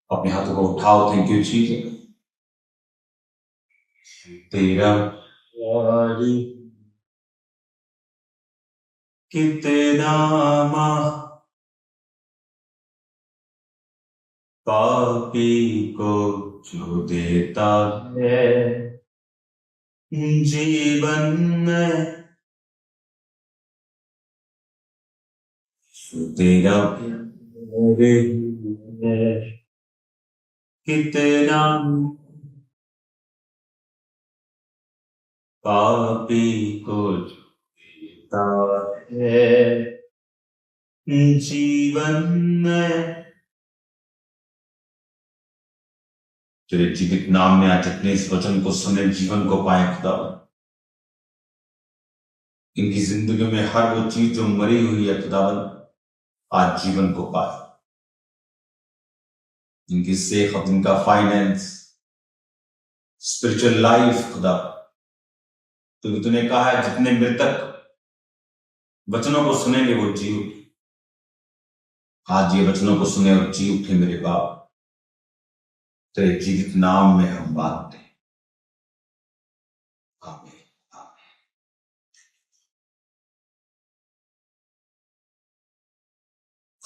अपने हाथों को उठाओ। Thank you Jesus. तेरा यारी कितना पापी को जो देता है जीवन में, तेरा कितना पापी को जो देता है जीवन में। तेरे जीवित नाम में आज अपने इस वचन को सुने, जीवन को पाए खुदा। इनकी जिंदगी में हर वो चीज जो मरी हुई है खुदावन, आज जीवन को पाए। इनकी सेहत, इनका फाइनेंस, स्पिरिचुअल लाइफ खुदा, क्योंकि तूने कहा है जितने मृतक वचनों को सुनेंगे वो जी उठे। आज ये वचनों को सुने और जी उठे मेरे बाप। तेरे जीवित नाम में हम मांगते हैं, आमीन आमीन।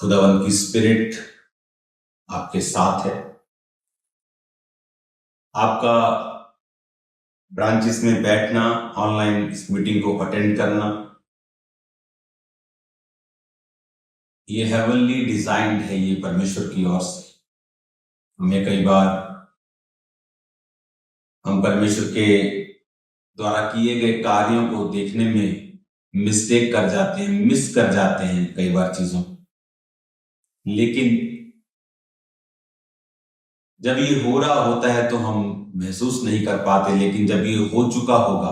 खुदावन की स्पिरिट आपके साथ है। आपका ब्रांचेस में बैठना, ऑनलाइन इस मीटिंग को अटेंड करना, ये हेवनली डिजाइन्ड है, ये परमेश्वर की ओर से। हमें कई बार हम परमेश्वर के द्वारा किए गए कार्यों को देखने में मिस्टेक कर जाते हैं, मिस कर जाते हैं कई बार चीजों, लेकिन जब ये हो रहा होता है तो हम महसूस नहीं कर पाते। लेकिन जब ये हो चुका होगा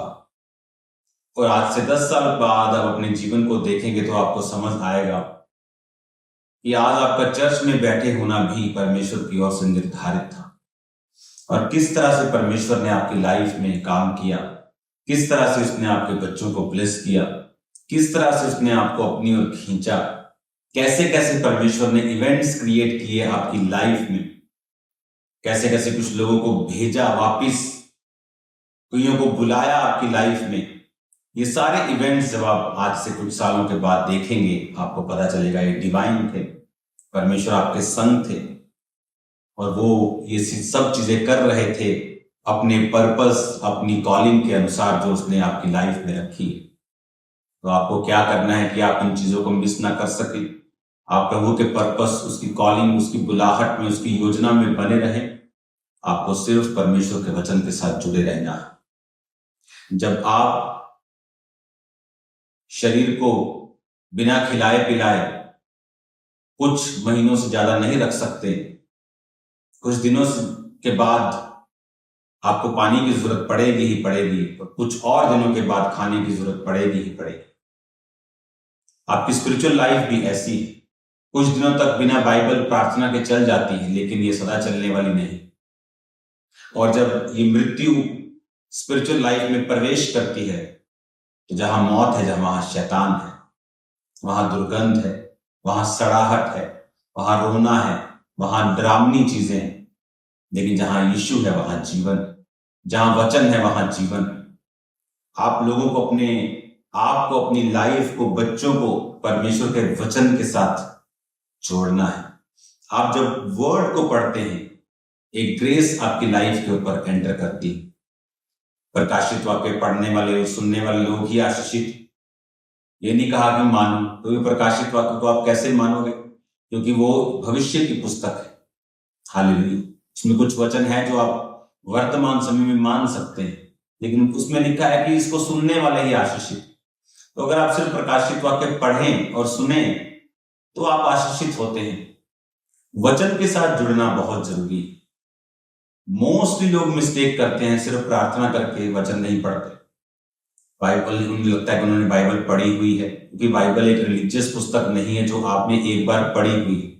और आज से 10 साल बाद आप अपने जीवन को देखेंगे तो आपको समझ आएगा कि आज आपका चर्च में बैठे होना भी परमेश्वर की ओर से निर्धारित था, और किस तरह से परमेश्वर ने आपकी लाइफ में काम किया, किस तरह से उसने आपके बच्चों को ब्लेस किया, किस तरह से उसने आपको अपनी ओर खींचा, कैसे कैसे परमेश्वर ने इवेंट्स क्रिएट किए आपकी लाइफ में, कैसे कैसे कुछ लोगों को भेजा वापिस, कईयों को बुलाया आपकी लाइफ में। ये सारे इवेंट्स जब आप आज से कुछ सालों के बाद देखेंगे आपको पता चलेगा ये डिवाइन थे, परमेश्वर आपके संग थे, और वो ये सब चीजें कर रहे थे अपने पर्पस, अपनी कॉलिंग के अनुसार जो उसने आपकी लाइफ में रखी। तो आपको क्या करना है कि आप इन चीजों को मिस ना कर सके। आप प्रभु के पर्पस, उसकी कॉलिंग, उसकी बुलाहट में, उसकी योजना में बने रहें। आपको सिर्फ परमेश्वर के वचन के साथ जुड़े रहना है। जब आप शरीर को बिना खिलाए पिलाए कुछ महीनों से ज्यादा नहीं रख सकते, कुछ दिनों के बाद आपको पानी की जरूरत पड़ेगी ही पड़ेगी, और कुछ और दिनों के बाद खाने की जरूरत पड़ेगी ही पड़ेगी। आपकी स्पिरिचुअल लाइफ भी ऐसी है, कुछ दिनों तक बिना बाइबल प्रार्थना के चल जाती है, लेकिन ये सदा चलने वाली नहीं। और जब ये मृत्यु स्पिरिचुअल लाइफ में प्रवेश करती है तो जहां मौत है, जहां वहां शैतान है, वहां दुर्गंध है, वहां सड़ाहट है, वहां रोना है, वहां डरावनी चीजें हैं। लेकिन जहां यीशु है वहां जीवन, जहां वचन है वहां जीवन। आप लोगों को अपने आप को, अपनी लाइफ को, बच्चों को परमेश्वर के वचन के साथ जोड़ना है। आप जब वर्ड को पढ़ते हैं, एक ग्रेस आपकी लाइफ के ऊपर एंटर करती है। प्रकाशित वाक्य पढ़ने वाले और सुनने वाले लोग ही आशीषित। ये नहीं कहा कि मानो, क्योंकि प्रकाशित वाक्य को आप कैसे मानोगे, क्योंकि वो भविष्य की पुस्तक है। हालेलुया। इसमें कुछ वचन है जो आप वर्तमान समय में मान सकते हैं, लेकिन उसमें लिखा है कि इसको सुनने वाले ही आशीषित। तो अगर आप सिर्फ प्रकाशित वाक्य पढ़ें और सुने तो आप आशीषित होते हैं। वचन के साथ जुड़ना बहुत जरूरी है। मोस्टली लोग मिस्टेक करते हैं, सिर्फ प्रार्थना करके वचन नहीं पढ़ते। बाइबल, उन्हें लगता है कि उन्होंने बाइबल पढ़ी हुई है, क्योंकि बाइबल एक रिलीजियस पुस्तक नहीं है जो आपने एक बार पढ़ी हुई है।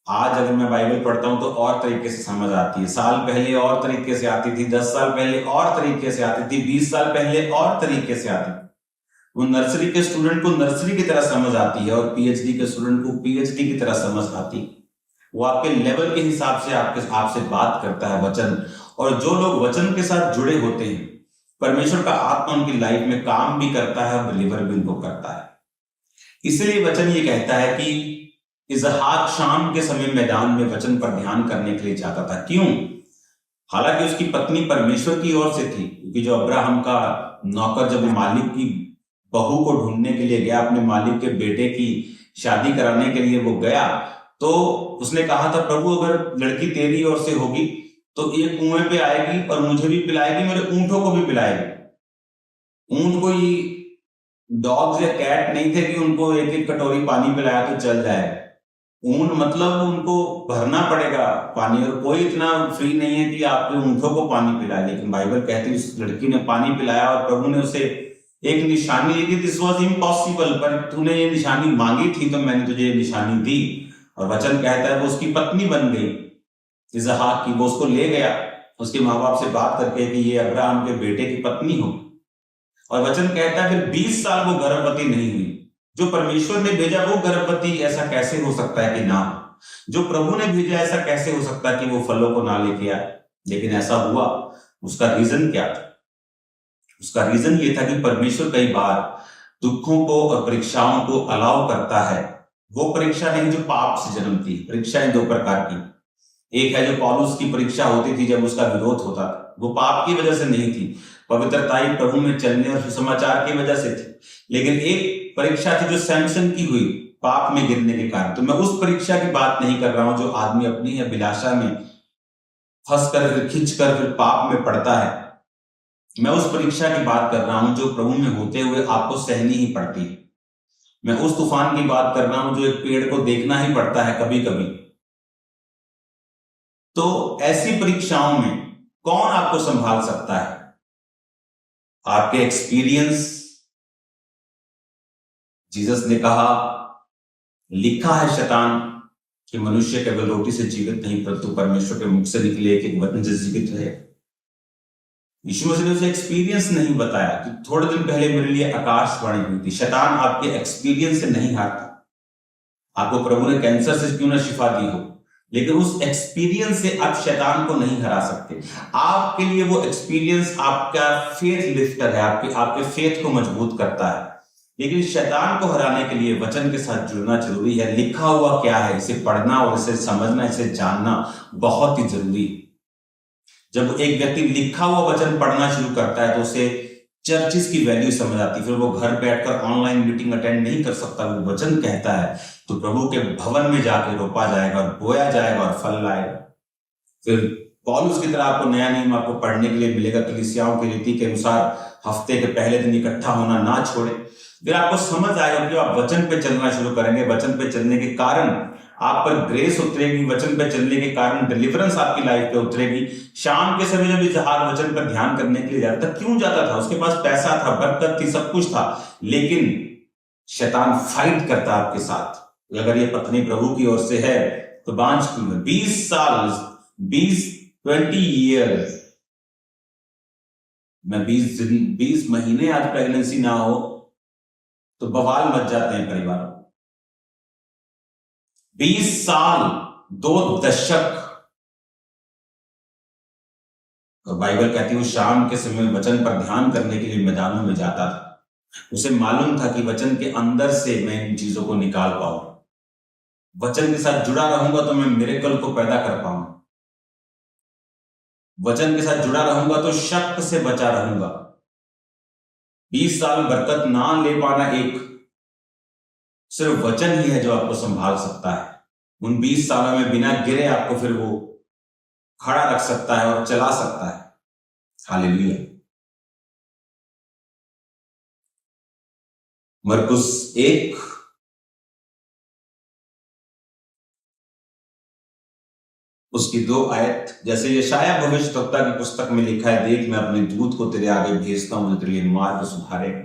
आज अगर मैं बाइबल पढ़ता हूं तो और तरीके से समझ आती है। साल पहले और तरीके से आती थी, 10 साल पहले और तरीके से आती थी, 20 साल पहले और तरीके से आती थी। वो नर्सरी के स्टूडेंट को नर्सरी की तरह समझ आती है और पीएचडी के स्टूडेंट को पीएचडी की तरह समझ आती है। वो आपके लेवल के हिसाब से आपसे बात करता है वचन। और जो लोग वचन के साथ जुड़े होते हैं, परमेश्वर का आत्मा उनकी लाइफ में काम भी करता है और डिलीवर भी उनको करता है। इसलिए वचन ये कहता है कि इसहाक शाम के समय मैदान में वचन पर ध्यान करने के लिए जाता था। क्यों? हालांकि उसकी पत्नी परमेश्वर की ओर से थी, क्योंकि जो अब्राहम का नौकर जब मालिक की बहू को ढूंढने के लिए गया, अपने मालिक के बेटे की शादी कराने के लिए वो गया, तो उसने कहा था, प्रभु अगर लड़की तेरी ओर से होगी तो ये कुएं पे आएगी और मुझे भी पिलाएगी, मेरे ऊंटों को भी पिलाएगी। ऊंट कोई डॉग्स या कैट नहीं थे कि उनको एक एक कटोरी पानी पिलाया तो चल जाए। ऊंट मतलब उनको भरना पड़ेगा पानी, और कोई इतना फ्री नहीं है कि आपके ऊंटों को पानी पिलाए। लेकिन बाइबल कहती है उस लड़की ने पानी पिलाया और प्रभु ने उसे एक निशानी दी। दिस वॉज इम्पॉसिबल, पर तूने ये निशानी मांगी थी तो मैंने तुझे ये निशानी दी। और वचन कहता है वो उसकी पत्नी बन गई इसहाक की। वो उसको ले गया उसके माँ बाप से बात करके कि ये अब्राहम के बेटे की पत्नी हो। और वचन कहता है फिर 20 साल वो गर्भवती नहीं हुई। जो परमेश्वर ने भेजा वो गर्भवती ऐसा कैसे हो सकता है कि ना हो? जो प्रभु ने भेजा ऐसा कैसे हो सकता है कि वो फलों को ना लेके आए? लेकिन ऐसा हुआ। उसका रीजन क्या था? उसका रीजन ये था कि परमेश्वर कई बार दुखों को और परीक्षाओं को अलाउ करता है। वो परीक्षा नहीं जो पाप से जन्मती है। परीक्षाएं दो प्रकार की, एक है जो पौलुस की परीक्षा होती थी जब उसका विरोध होता था, वो पाप की वजह से नहीं थी, पवित्रताई प्रभु में चलने और सुसमाचार की वजह से थी। लेकिन एक परीक्षा थी जो सैमसन की हुई पाप में गिरने के कारण। तो मैं उस परीक्षा की बात नहीं कर रहा हूं जो आदमी अपनी अभिलाषा में फंस कर फिर खिंच कर फिर पाप में पड़ता है। मैं उस परीक्षा की बात कर रहा हूं जो प्रभु में होते हुए आपको सहनी ही पड़ती है। मैं उस तूफान की बात कर रहा हूं जो एक पेड़ को देखना ही पड़ता है कभी कभी। तो ऐसी परीक्षाओं में कौन आपको संभाल सकता है? आपके एक्सपीरियंस। जीसस ने कहा, लिखा है शैतान कि मनुष्य केवल रोटी से जीवित नहीं परंतु परमेश्वर के मुख से निकले एक वचन से जीवित रहे। यीशु मसीह ने उसे एक्सपीरियंस नहीं बताया कि थोड़े दिन पहले मेरे लिए आकाशवाणी हुई थी। शैतान आपके एक्सपीरियंस से नहीं हारता। आपको प्रभु ने कैंसर से क्यों ना शिफा दी हो, लेकिन उस एक्सपीरियंस से आप शैतान को नहीं हरा सकते। आपके लिए वो एक्सपीरियंस आपका फेथ लिफ्टर है, आपके फेथ को मजबूत करता है। लेकिन शैतान को हराने के लिए वचन के साथ जुड़ना जरूरी है। लिखा हुआ क्या है इसे पढ़ना और इसे समझना, इसे जानना बहुत ही जरूरी है। जब एक व्यक्ति लिखा हुआ वचन पढ़ना शुरू करता है तो उसे चर्चिस की वैल्यू समझ आती है। फिर वो घर बैठकर ऑनलाइन मीटिंग अटेंड नहीं कर सकता। वो वचन कहता है तो प्रभु के भवन में जाकर रोपा जाएगा और बोया जाएगा और फल लाएगा। फिर पौलुस की तरह आपको नया नियम आपको पढ़ने के लिए मिलेगा। कलीसियाओं की रीति के अनुसार हफ्ते के पहले दिन इकट्ठा होना ना छोड़े। फिर आपको समझ आएगा कि आप वचन पे चलना शुरू करेंगे। वचन पे चलने के कारण आप पर ग्रेस उतरेगी। वचन पे चलने के कारण डिलीवरेंस आपकी लाइफ पे उतरेगी। शाम के समय जब इसहाक वचन पर ध्यान करने के लिए जाता था, क्यों जाता था? उसके पास पैसा था, बरकत थी, सब कुछ था, लेकिन शैतान फाइट करता आपके साथ। अगर ये पत्नी प्रभु की ओर से है तो बांझ क्यों है? 20 साल 20 ईयर्स में 20 महीने आज प्रेगनेंसी ना हो तो बवाल मच जाते हैं परिवारों। 20 साल 2 दशक। तो बाइबल कहती है वो शाम के समय वचन पर ध्यान करने के लिए मैदानों में जाता था। उसे मालूम था कि वचन के अंदर से मैं इन चीजों को निकाल पाऊंगा। वचन के साथ जुड़ा रहूंगा तो मैं मिरेकल को पैदा कर पाऊंगा। वचन के साथ जुड़ा रहूंगा तो शक से बचा रहूंगा। 20 साल बरकत ना ले पाना एक सिर्फ वचन ही है जो आपको संभाल सकता है। उन 20 सालों में बिना गिरे आपको फिर वो खड़ा रख सकता है और चला सकता है। हालेलुया। मरकुस 1 उसकी 2 आयत, जैसे यशायाह भविष्यद्वक्ता की पुस्तक में लिखा है, देख मैं अपने दूत को तेरे आगे भेजता हूं जो तेरे लिए मार्ग सुधारेगा।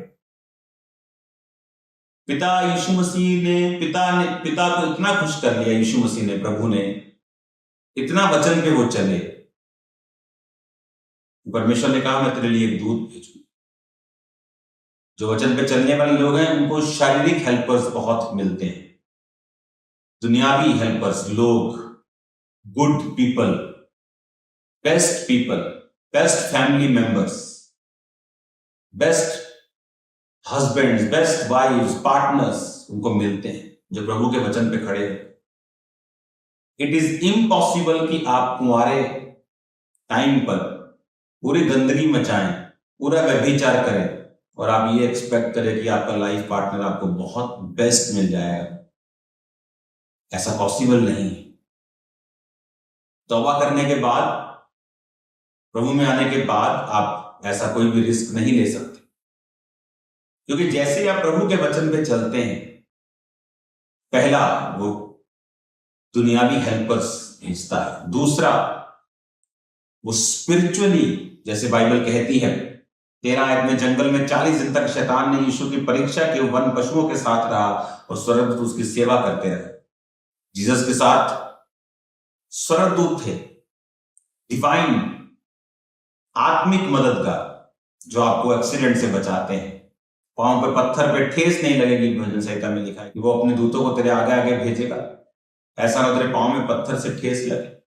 पिता यीशु मसीह ने पिता को इतना खुश कर लिया यीशु मसीह ने, प्रभु ने इतना वचन पे वो चले। परमेश्वर ने कहा मैं तेरे लिए एक दूत भेजूं। जो वचन पे चलने वाले लोग हैं उनको शारीरिक हेल्पर्स बहुत मिलते हैं, दुनियावी हेल्पर्स लोग good people, best family members, best husbands, best wifes, partners उनको मिलते हैं जो प्रभु के वचन पे खड़े हैं। इट इज इम्पॉसिबल कि आप कुंवारे टाइम पर पूरी गंदगी मचाएं, पूरा व्यभिचार करें और आप ये एक्सपेक्ट करें कि आपका लाइफ पार्टनर आपको बहुत बेस्ट मिल जाएगा। ऐसा पॉसिबल नहीं है। तौबा करने के बाद, प्रभु में आने के बाद आप ऐसा कोई भी रिस्क नहीं ले सकते, क्योंकि जैसे आप प्रभु के वचन पे चलते हैं, पहला वो दुनियावी हेल्पर्स भेजता है, दूसरा वो स्पिरिचुअली, जैसे बाइबल कहती है 13 आयत में, जंगल में 40 दिन तक शैतान ने यीशु की परीक्षा की, वन पशुओं के साथ रहा और स्वर्गदूत उसकी सेवा करते रहे। जीसस के साथ स्वर्गदूत थे, डिवाइन आत्मिक मददगार, जो आपको एक्सीडेंट से बचाते हैं। पांव पे पत्थर पे ठेस नहीं लगेगी, भजन संहिता में लिखा है कि वो अपने दूतों को तेरे आगे आगे भेजेगा, ऐसा ना तेरे पांव में पत्थर से ठेस लगे।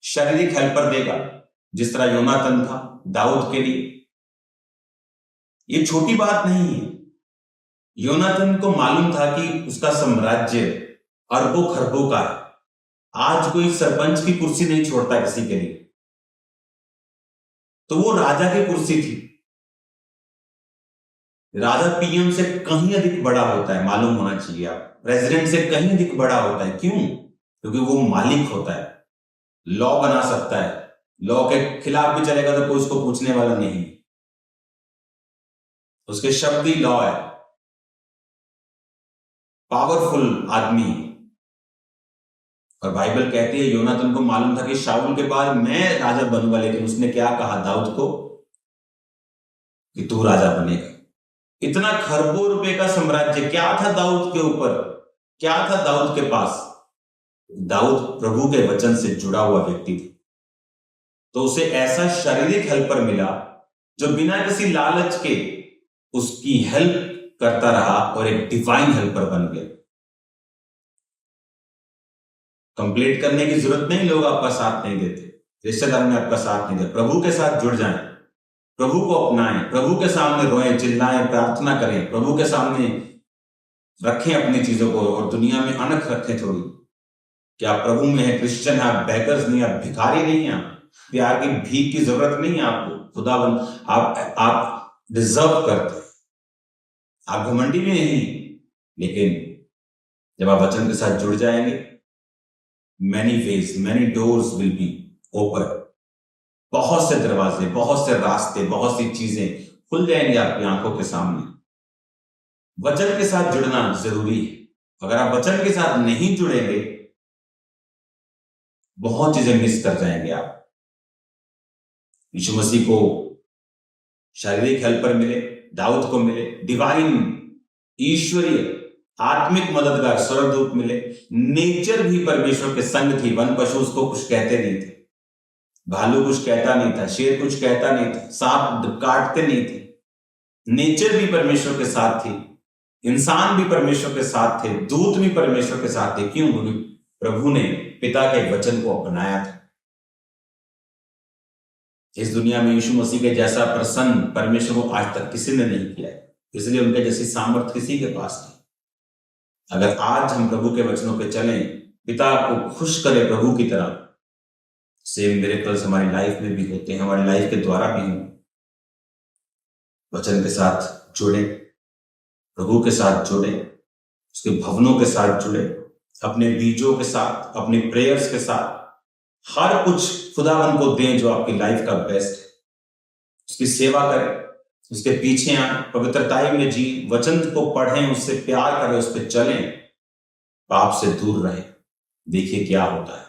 शारीरिक हेल्पर देगा, जिस तरह योनातन था दाऊद के लिए। ये छोटी बात नहीं है। योनातन को मालूम था कि उसका साम्राज्य अरबों खरबों का है। आज कोई सरपंच की कुर्सी नहीं छोड़ता किसी के लिए, तो वो राजा की कुर्सी थी। राजा पीएम से कहीं अधिक बड़ा होता है, मालूम होना चाहिए आप। प्रेसिडेंट से कहीं अधिक बड़ा होता है। क्यों? क्योंकि वो मालिक होता है, लॉ बना सकता है, लॉ के खिलाफ भी चलेगा तो कोई उसको पूछने वाला नहीं, उसके शब्द ही लॉ है। पावरफुल आदमी। और बाइबल कहती है योनातन को मालूम था कि शाऊल के बाद मैं राजा बनूंगा, लेकिन उसने क्या कहा दाऊद को कि तू राजा बनेगा। इतना खरबों रुपए का साम्राज्य क्या था दाऊद के ऊपर, क्या था दाऊद के पास? दाऊद प्रभु के वचन से जुड़ा हुआ व्यक्ति था, तो उसे ऐसा शारीरिक हेल्पर मिला जो बिना किसी लालच के उसकी हेल्प करता रहा और एक डिवाइन हेल्पर बन गया। कंप्लीट करने की जरूरत नहीं, लोग आपका साथ नहीं देते, रिश्तेदार में आपका साथ नहीं देते। प्रभु के साथ जुड़ जाएं, प्रभु को अपनाएं, प्रभु के सामने रोएं, चिल्लाएं, प्रार्थना करें, प्रभु के सामने रखें अपनी चीजों को, और दुनिया में अनख रखें थोड़ी कि आप प्रभु में हैं, क्रिश्चियन है, आप बैकर्स नहीं, आप भिखारी नहीं हैं, प्यार की भीख की जरूरत नहीं है आपको। खुदावन आप डिजर्व करते हैं, आप घमंडी भी नहीं। लेकिन जब आप वचन के साथ जुड़ जाएंगे, many ways, many doors will be open. बहुत से दरवाजे, बहुत से रास्ते, बहुत सी चीजें खुल जाएंगी आपकी आंखों के सामने। वचन के साथ जुड़ना जरूरी है। अगर आप वचन के साथ नहीं जुड़ेंगे, बहुत चीजें मिस कर जाएंगे आप। यीशु मसीह को शारीरिक हेल्पर मिले, दाऊद को मिले डिवाइन ईश्वरीय आत्मिक मददगार स्वर्गदूत मिले। नेचर भी परमेश्वर के संग थी। वन पशु उसको कुछ कहते नहीं थे, भालू कुछ कहता नहीं था, शेर कुछ कहता नहीं था, सांप काटते नहीं थे। नेचर भी परमेश्वर के साथ थी, इंसान भी परमेश्वर के साथ थे, दूत भी परमेश्वर के साथ थे। क्यों? प्रभु ने पिता के वचन को अपनाया था। इस दुनिया में यीशु मसीह के जैसा प्रसन्न परमेश्वर को आज तक किसी ने नहीं किया है, इसलिए उनके जैसी सामर्थ किसी के पास नहीं। अगर आज हम प्रभु के वचनों पे चलें, पिता को खुश करें प्रभु की तरह, सेम मिरेकल्स हमारी लाइफ में भी होते हैं, हमारी लाइफ के द्वारा भी हों। वचन के साथ जुड़े, प्रभु के साथ जुड़े, उसके भवनों के साथ जुड़े, अपने बीजों के साथ, अपने प्रेयर्स के साथ, हर कुछ खुदावन को दें जो आपकी लाइफ का बेस्ट है। उसकी सेवा करें, उसके पीछे आए, पवित्रताई में जी, वचन को पढ़ें, उससे प्यार करें, उस पर चलें, पाप से दूर रहें। देखिए क्या होता है,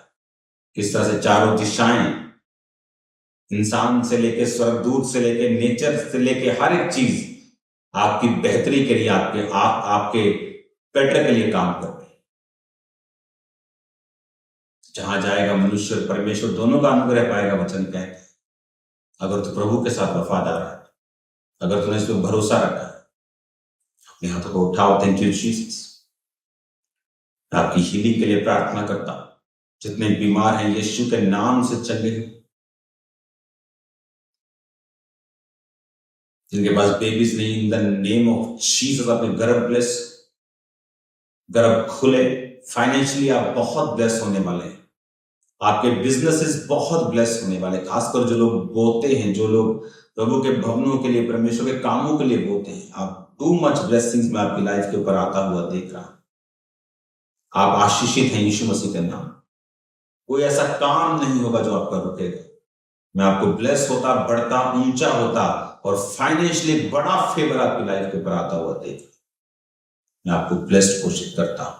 किस तरह से चारों दिशाएं, इंसान से लेके स्वर्गदूत से लेके नेचर से लेके हर एक चीज आपकी बेहतरी के लिए, आपके बेटर के लिए काम करते हैं। जहां जाएगा मनुष्य और परमेश्वर दोनों का अनुग्रह पाएगा, वचन कहते हैं। अगर तू प्रभु के साथ वफादार है, अगर तूने इस पर भरोसा रखा है, अपने हाथों को उठाओ। Thank you Jesus. आपकी हीलिंग के लिए प्रार्थना करता हूं, जितने बीमार हैं यीशु के नाम से चले, जिनके पास बेबीज नहीं, in the name of Jesus अपने गर्भ ब्लेस, गर्भ खुले। फाइनेंशियली आप बहुत ब्लेस होने वाले हैं, आपके बिजनेसेस बहुत ब्लेस होने वाले, खासकर जो लोग बोते हैं, जो लोग प्रभु के भवनों के लिए, परमेश्वर के कामों के लिए बोते हैं, आप टू मच ब्लेसिंग्स में आपकी लाइफ के ऊपर आता हुआ देख रहा। आप आशीषित हैं यीशु मसीह के नाम। कोई ऐसा काम नहीं होगा जो आपका रुकेगा। मैं आपको ब्लेस होता, बढ़ता, ऊंचा होता और फाइनेंशियली बड़ा फेवर आपकी लाइफ के ऊपर आता हुआ देख रहा। मैं आपको ब्लेस्ड घोषित करता हूं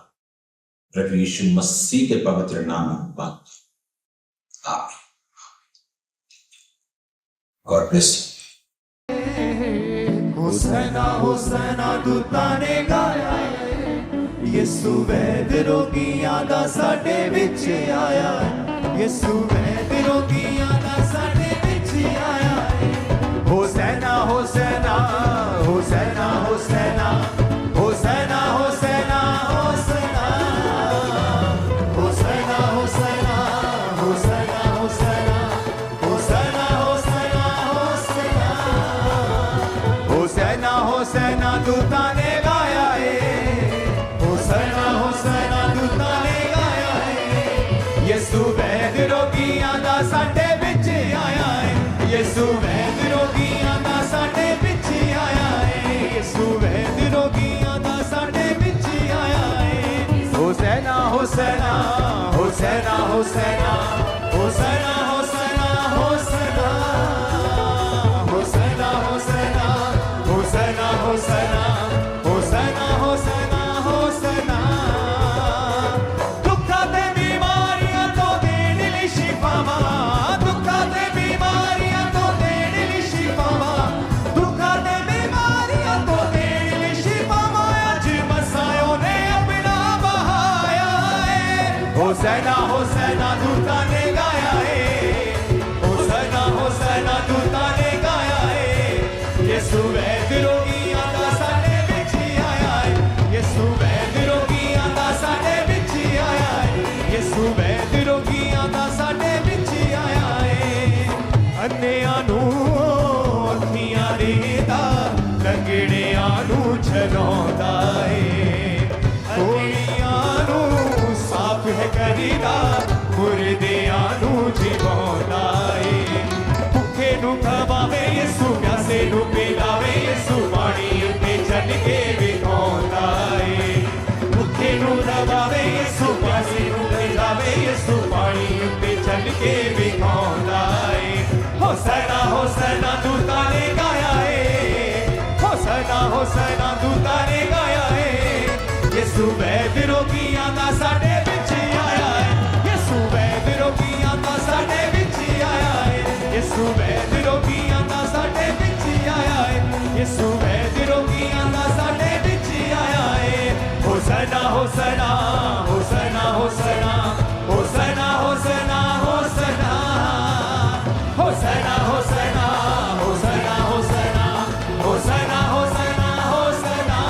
प्रभु यीशु मसीह के पवित्र नाम में बात। आमीन। God bless you. Hosanna hosanna दूतां ने गाया, यीशु वैद रोगियां दा साडे विच आया, यीशु वैद रोगियां दा साडे विच आया। होसैना होसैना होसैना होसैना होसैना होसैना होसैना होसैना होसैना होसैना होसैना होसैना होसैना होसैना होसैना होसैना दूतां ने गाया है, होसैना होसैना दूतां ने गाया है। यीशु वैद रोगियां दा साडे विच आया है, यीशु वैद रोगियां दा साडे विच आया है, यीशु वैद रोगियां दा साडे विच आया है। होसैना होसैना होसैना होसैना होसैना होसैना होसैना होसैना होसैना होसैना होसैना होसैना होसैना होसैना। दुखां ते बीमारियां तो देण लई शिफावां, दुखां ते बीमारियां तो देण लई शिफावां, दुखां ते बीमारियां तो देण लई शिफावां। अज मसायो ने अपना बहाया है। होसैना होसैना दूतां ने गाया है, होसैना होसैना दूतां ने गाया है। यीशु वैद रोगियां दा साडे विच आया है, यीशु वैद रोगियां दा साडे विच आया है, यीशु वैद रोगियां दा साडे विच आया है। अन्नियां नूं अखियां देंदा, लंगड़ियां नूं चलाउंदा है, कोड़ियां नूं साफ है करीदा, मुर्दियां नूं जिवाउंदा है। भुखे नूं खवावे यीशु, प्यासे नूं पिलावे यीशु, पानी उत्ते चल के विखाउंदा है। भुखे नूं खवावे यीशु, प्यासे नूं पिलावे यीशु, पानी उत्ते चल के विखाउंदा है। होसैना होसैना दूतां ने गाया है, होसैना होसैना दूतां ने गाया है। यीशु वैद रोगियां दा साडे विच आया है, यीशु वैद रोगियां दा साडे विच आया है, यीशु वैद रोगियां दा साडे विच आया है, यीशु वैद रोगियां दा साडे विच आया है। होसैना होसैना होसैना होसैना होसैना होसैना होसैना होसैना होसैना होसैना होसैना होसैना होसैना होसैना।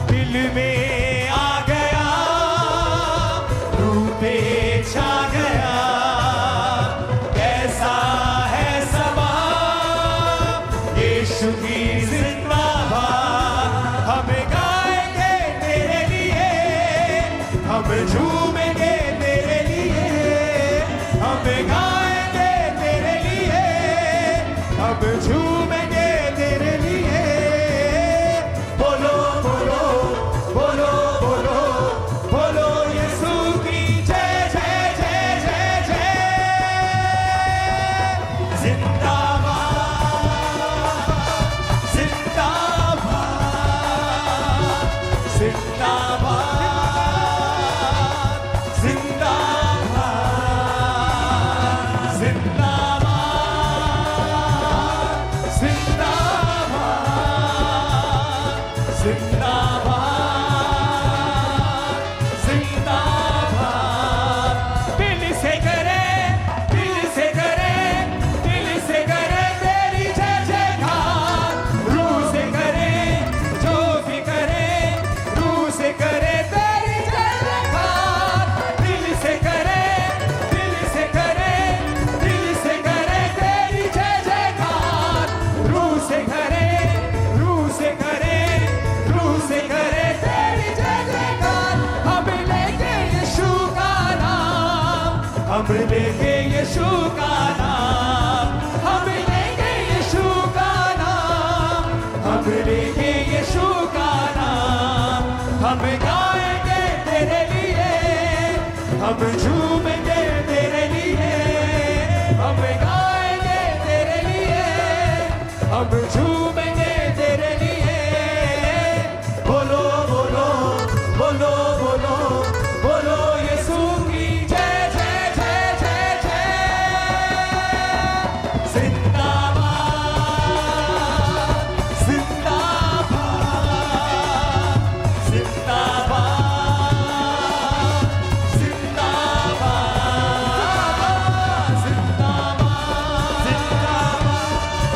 दिल में हम लेंगे यीशु का नाम, हम लेंगे यीशु का नाम, हम लेंगे यीशु का नाम। हम गाएंगे तेरे लिए, हम झूमेंगे तेरे लिए, हम गाएंगे तेरे लिए, हम झूमेंगे तेरे लिए। बोलो बोलो बोलो बोलो बोलो यीशु की जय जय जय जय जय। जिंदाबाद जिंदाबाद जिंदाबाद जिंदाबाद जिंदाबाद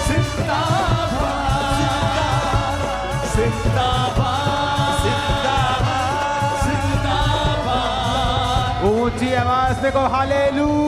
जिंदाबाद जिंदाबाद जिंदाबाद। ऊंची आवाज में को हालेलुया।